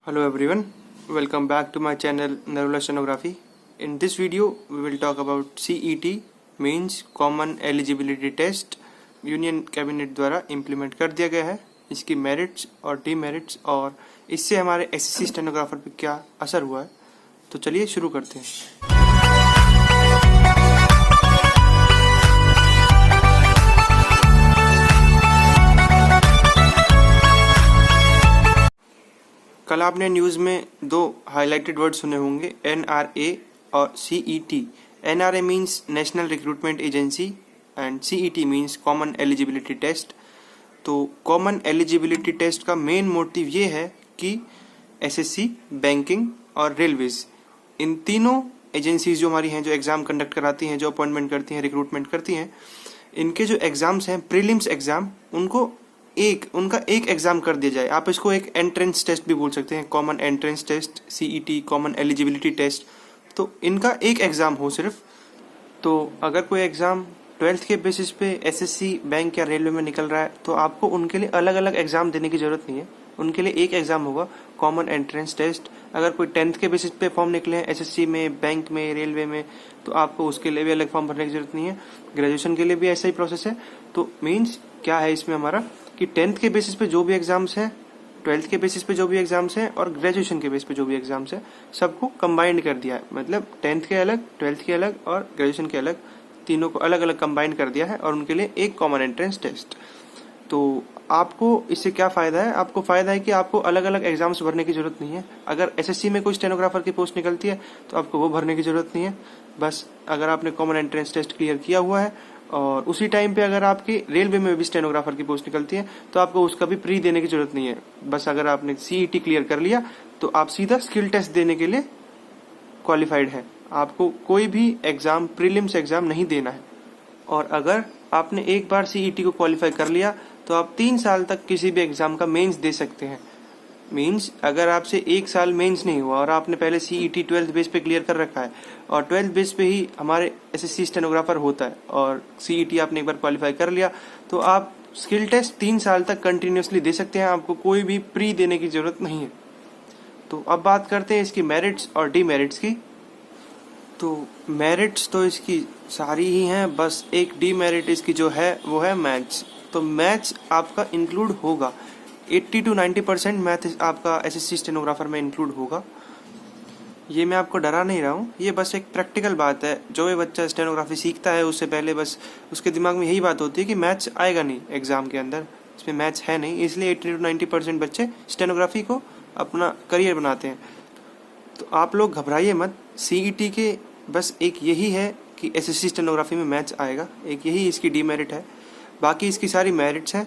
Hello everyone, welcome back to my channel Narula Stenography. In this video, we will talk about CET means Common Eligibility Test. Union cabinet द्वारा implement कर दिया गया है, इसकी merits और demerits और इससे हमारे एसएससी स्टेनोग्राफर पे क्या असर हुआ है। तो चलिए शुरू करते हैं। कल आपने न्यूज़ में दो हाईलाइटेड वर्ड सुने होंगे, NRA और CET। NRA means national recruitment agency and CET means common eligibility test. तो कॉमन एलिजिबिलिटी टेस्ट का मेन मोटिव ये है कि SSC, बैंकिंग और रेलवेज, इन तीनों एजेंसीज जो हमारी हैं, जो एग्ज़ाम कंडक्ट कराती हैं, जो अपॉइंटमेंट करती हैं, रिक्रूटमेंट करती हैं, इनके जो एग्ज़ाम्स हैं, प्रीलिम्स एग्ज़ाम, उनका एक एग्जाम कर दिया जाए। आप इसको एक एंट्रेंस टेस्ट भी बोल सकते हैं, common entrance test, CET common eligibility test. तो इनका एक एग्जाम हो सिर्फ। तो अगर कोई एग्जाम 12th के बेसिस पे SSC, बैंक या रेलवे में निकल रहा है, तो आपको उनके लिए अलग अलग एग्जाम देने की जरूरत नहीं है, उनके लिए एक एग्जाम होगा, कॉमन एंट्रेंस टेस्ट। अगर कोई 10th के बेसिस पे फॉर्म निकले हैं SSC में, बैंक में, रेलवे में, तो आपको उसके लिए भी अलग फॉर्म भरने की जरूरत नहीं है। ग्रेजुएशन के लिए भी ऐसा ही प्रोसेस है। तो मीन्स क्या है इसमें हमारा कि 10th के बेसिस पे जो भी एग्जाम्स हैं, 12th के बेसिस पे जो भी एग्जाम्स हैं और ग्रेजुएशन के बेसिस पे जो भी एग्जाम्स हैं, सबको कंबाइंड कर दिया है। मतलब 10th के अलग, 12th के अलग और ग्रेजुएशन के अलग, तीनों को अलग अलग कंबाइंड कर दिया है और उनके लिए एक कॉमन एंट्रेंस टेस्ट। तो आपको इससे क्या फ़ायदा है? आपको फ़ायदा है कि आपको अलग अलग एग्जाम्स भरने की जरूरत नहीं है। अगर SSC में कोई स्टेनोग्राफर की पोस्ट निकलती है तो आपको वो भरने की जरूरत नहीं है। बस अगर आपने कॉमन एंट्रेंस टेस्ट क्लियर किया हुआ है और उसी टाइम पे अगर आपकी रेलवे में भी स्टेनोग्राफर की पोस्ट निकलती है तो आपको उसका भी प्री देने की जरूरत नहीं है। बस अगर आपने CET क्लियर कर लिया तो आप सीधा स्किल टेस्ट देने के लिए क्वालिफाइड है। आपको कोई भी एग्जाम, प्रीलिम्स एग्जाम नहीं देना है। और अगर आपने एक बार CET को क्वालिफाई कर लिया तो आप 3 साल तक किसी भी एग्जाम का मेंस दे सकते हैं। मीन्स अगर आपसे 1 साल मेंस नहीं हुआ और आपने पहले CET 12th बेस पे क्लियर कर रखा है और 12th बेस पे ही हमारे SSC स्टेनोग्राफर होता है और CET आपने एक बार क्वालिफाई कर लिया, तो आप स्किल टेस्ट 3 साल तक कंटिन्यूसली दे सकते हैं। आपको कोई भी प्री देने की जरूरत नहीं है। तो अब बात करते हैं इसकी मेरिट्स और डीमेरिट्स की। तो मेरिट्स तो इसकी सारी ही हैं, बस एक डीमेरिट इसकी जो है वो है मैथ्स। तो मैथ्स आपका इंक्लूड होगा, 80 to 90% मैथ आपका SSC स्टेनोग्राफर में इंक्लूड होगा। ये मैं आपको डरा नहीं रहा हूँ, ये बस एक प्रैक्टिकल बात है। जो भी बच्चा स्टेनोग्राफी सीखता है उससे पहले बस उसके दिमाग में यही बात होती है कि मैथ्स आएगा नहीं एग्जाम के अंदर, इसमें मैथ्स है नहीं, इसलिए 80 to 90% बच्चे स्टेनोग्राफी को अपना करियर बनाते हैं। तो आप लोग घबराइए मत। CET के बस एक यही है कि SSC स्टेनोग्राफी में मैथ्स आएगा, एक यही इसकी डीमेरिट है। बाकी इसकी सारी मेरिट्स हैं,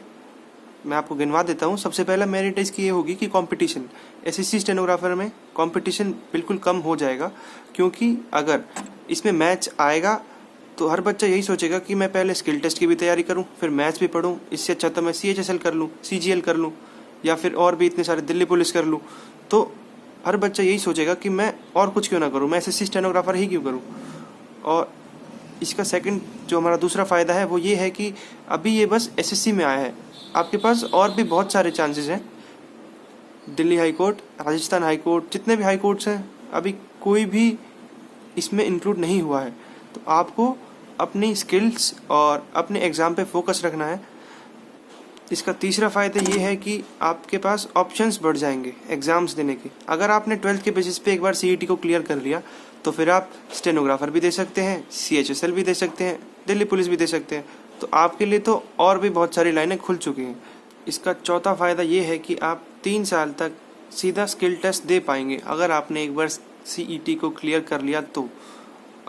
मैं आपको गिनवा देता हूँ। सबसे पहला मेरिट इसकी ये होगी कि कंपटीशन, SSC स्टेनोग्राफर में कंपटीशन बिल्कुल कम हो जाएगा, क्योंकि अगर इसमें मैथ्स आएगा तो हर बच्चा यही सोचेगा कि मैं पहले स्किल टेस्ट की भी तैयारी करूँ, फिर मैथ्स भी पढूँ, इससे अच्छा तो मैं CHSL कर लूँ, CGL कर लूँ, या फिर और भी इतने सारे दिल्ली पुलिस कर लूँ। तो हर बच्चा यही सोचेगा कि मैं और कुछ क्यों ना करूँ, मैं SSC स्टेनोग्राफर ही क्यों करूँ। और इसका सेकंड जो हमारा दूसरा फ़ायदा है वो ये है कि अभी ये बस SSC में आया है, आपके पास और भी बहुत सारे चांसेस हैं। Delhi high court, Rajasthan high court, जितने भी हाई कोर्ट्स हैं, अभी कोई भी इसमें इंक्लूड नहीं हुआ है। तो आपको अपनी स्किल्स और अपने एग्ज़ाम पे फोकस रखना है। इसका तीसरा फ़ायदा ये है कि आपके पास ऑप्शंस बढ़ जाएंगे एग्ज़ाम्स देने के। अगर आपने 12th के बेसिस पे एक बार CET को क्लियर कर लिया तो फिर आप स्टेनोग्राफर भी दे सकते हैं, CHSL भी दे सकते हैं, दिल्ली पुलिस भी दे सकते हैं। तो आपके लिए तो और भी बहुत सारी लाइनें खुल चुकी हैं। इसका चौथा फ़ायदा ये है कि आप 3 साल तक सीधा स्किल टेस्ट दे पाएंगे। अगर आपने एक बार CET को क्लियर कर लिया तो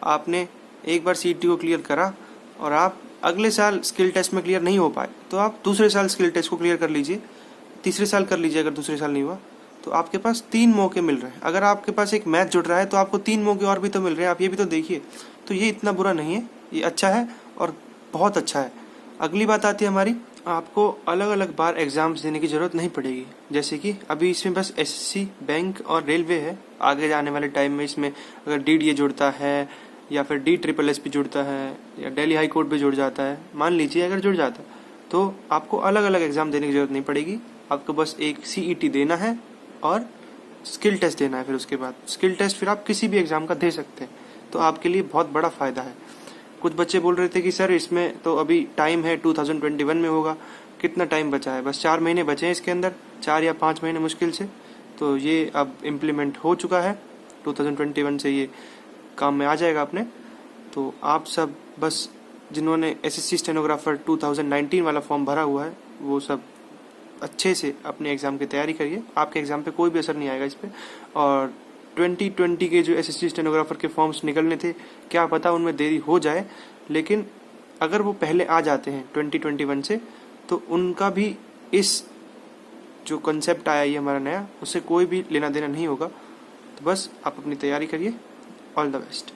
आपने एक बार CET को क्लियर करा और आप अगले साल स्किल टेस्ट में क्लियर नहीं हो पाए तो आप दूसरे साल स्किल टेस्ट को क्लियर कर लीजिए, तीसरे साल कर लीजिए। अगर दूसरे साल नहीं हुआ तो आपके पास 3 मौके मिल रहे हैं। अगर आपके पास एक मैथ जुड़ रहा है तो आपको 3 मौके और भी तो मिल रहे हैं, आप ये भी तो देखिए। तो ये इतना बुरा नहीं है, ये अच्छा है और बहुत अच्छा है। अगली बात आती है हमारी, आपको अलग अलग बार एग्जाम्स देने की ज़रूरत नहीं पड़ेगी। जैसे कि अभी इसमें बस SSC, बैंक और रेलवे है। आगे जाने वाले टाइम में इसमें अगर DDA जुड़ता है या फिर DSSS भी जुड़ता है या दिल्ली हाई कोर्ट भी जुड़ जाता है, मान लीजिए अगर जुड़ जाता है, तो आपको अलग अलग एग्ज़ाम देने की ज़रूरत नहीं पड़ेगी। आपको बस एक CET देना है और स्किल टेस्ट देना है, फिर उसके बाद स्किल टेस्ट फिर आप किसी भी एग्ज़ाम का दे सकते हैं, तो आपके लिए बहुत बड़ा फ़ायदा है। कुछ बच्चे बोल रहे थे कि सर इसमें तो अभी टाइम है 2021 में होगा, कितना टाइम बचा है? बस 4 महीने बचे हैं इसके अंदर, 4 या 5 महीने मुश्किल से। तो ये अब इम्प्लीमेंट हो चुका है, 2021 से ये काम में आ जाएगा अपने। तो आप सब बस जिन्होंने एसएससी स्टेनोग्राफर 2019 वाला फॉर्म भरा हुआ है, वो सब अच्छे से अपने एग्ज़ाम की तैयारी करिए। आपके एग्ज़ाम पे कोई भी असर नहीं आएगा इस पर। और 2020 के जो एसएससी स्टेनोग्राफर के फॉर्म्स निकलने थे, क्या पता उनमें देरी हो जाए, लेकिन अगर वो पहले आ जाते हैं 2021 से, तो उनका भी इस जो कंसेप्ट आया ये हमारा नया, उससे कोई भी लेना देना नहीं होगा। तो बस आप अपनी तैयारी करिए। All the best.